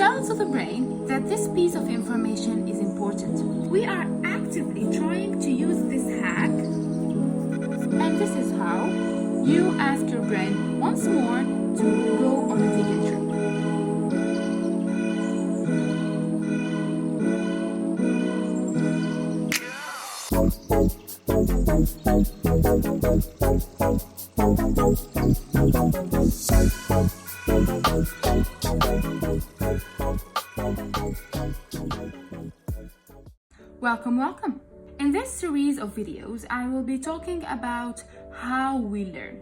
tells the brain that this piece of information is important. We are actively trying to use this hack, and this is how you ask your brain once more to go on a digging trip. Welcome. In this series of videos, I will be talking about how we learn.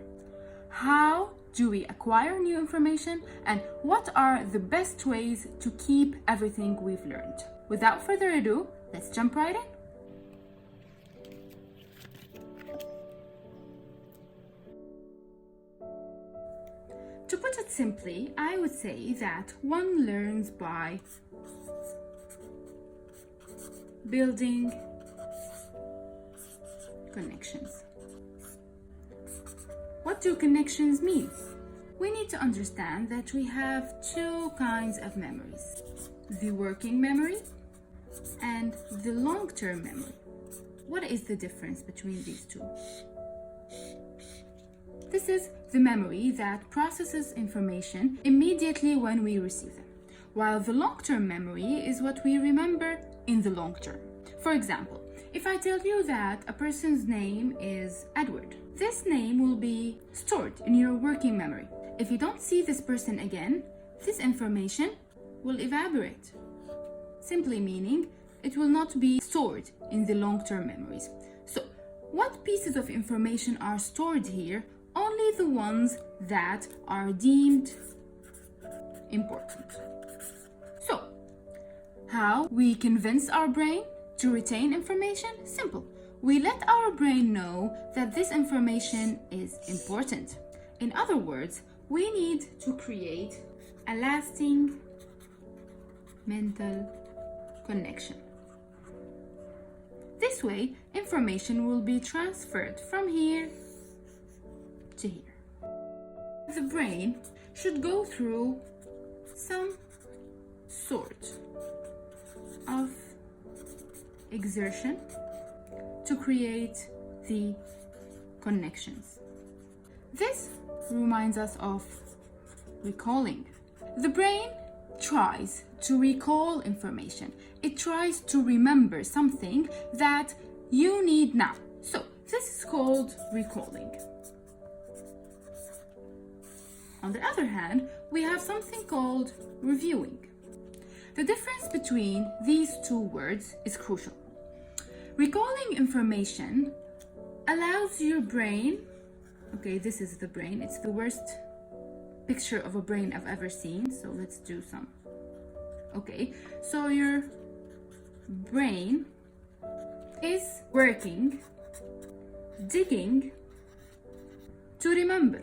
How do we acquire new information, and what are the best ways to keep everything we've learned? Without further ado, let's jump right in. To put it simply, I would say that one learns by building connections. What do connections mean? We need to understand that we have two kinds of memories: the working memory and the long-term memory. What is the difference between these two? This is the memory that processes information immediately when we receive them, while the long-term memory is what we remember in the long term. For example, if I tell you that a person's name is Edward, this name will be stored in your working memory. If you don't see this person again, this information will evaporate, simply meaning it will not be stored in the long-term memories. So, what pieces of information are stored here? Only the ones that are deemed important. So, how we convince our brain to retain information? Simple. We let our brain know that this information is important. In other words, we need to create a lasting mental connection. This way, information will be transferred from here to here. The brain should go through some sort of exertion to create the connections. This reminds us of recalling. The brain tries to recall information. It tries to remember something that you need now. So this is called recalling. On the other hand, we have something called reviewing. The difference between these two words is crucial. Recalling information allows your brain, okay, this is the brain, it's the worst picture of a brain I've ever seen, so let's do some. Okay, so your brain is working, digging to remember.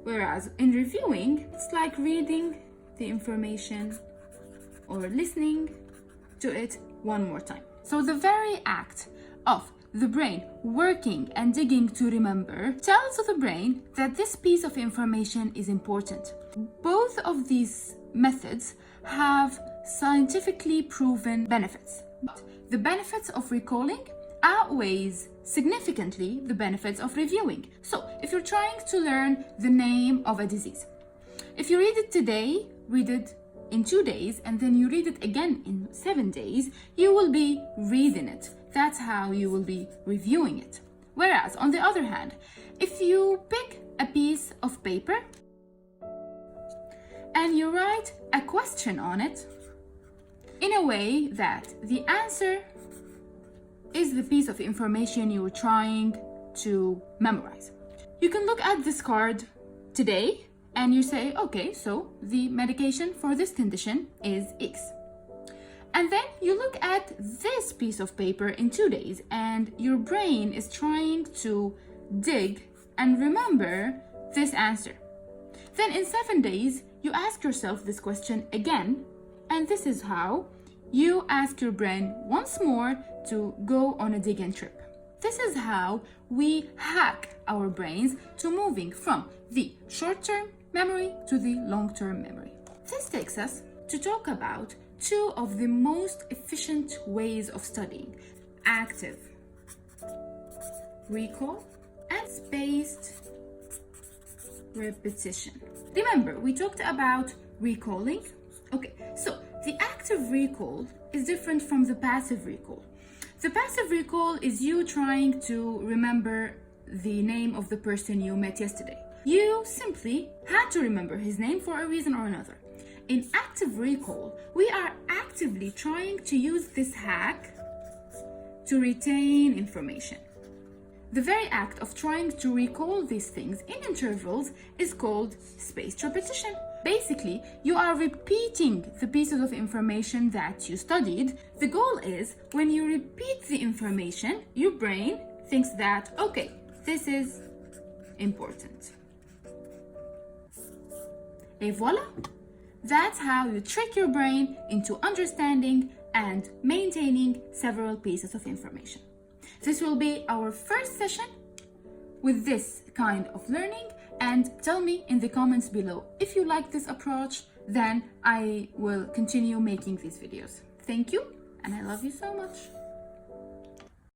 Whereas in reviewing, it's like reading the information or listening to it one more time. So the very act of the brain working and digging to remember tells the brain that this piece of information is important. Both of these methods have scientifically proven benefits. But the benefits of recalling outweighs significantly the benefits of reviewing. So if you're trying to learn the name of a disease, if you read it today, read it in 2 days, and then you read it again in 7 days, you will be reading it. That's how you will be reviewing it. Whereas on the other hand, if you pick a piece of paper and you write a question on it in a way that the answer is the piece of information you were trying to memorize. You can look at this card today and you say, okay, so the medication for this condition is X. And then you look at this piece of paper in 2 days and your brain is trying to dig and remember this answer. Then in 7 days, you ask yourself this question again, and this is how you ask your brain once more to go on a digging trip. This is how we hack our brains to moving from the short-term memory to the long-term memory. This takes us to talk about two of the most efficient ways of studying: active recall and spaced repetition. Remember, we talked about recalling. Okay, so the active recall is different from the passive recall. The passive recall is you trying to remember the name of the person you met yesterday. You simply had to remember his name for a reason or another. In active recall, we are actively trying to use this hack to retain information. The very act of trying to recall these things in intervals is called spaced repetition. Basically, you are repeating the pieces of information that you studied. The goal is, when you repeat the information, your brain thinks that, okay, this is important. Et voila! That's how you trick your brain into understanding and maintaining several pieces of information. This will be our first session with this kind of learning, and tell me in the comments below if you like this approach. Then I will continue making these videos. Thank you, and I love you so much.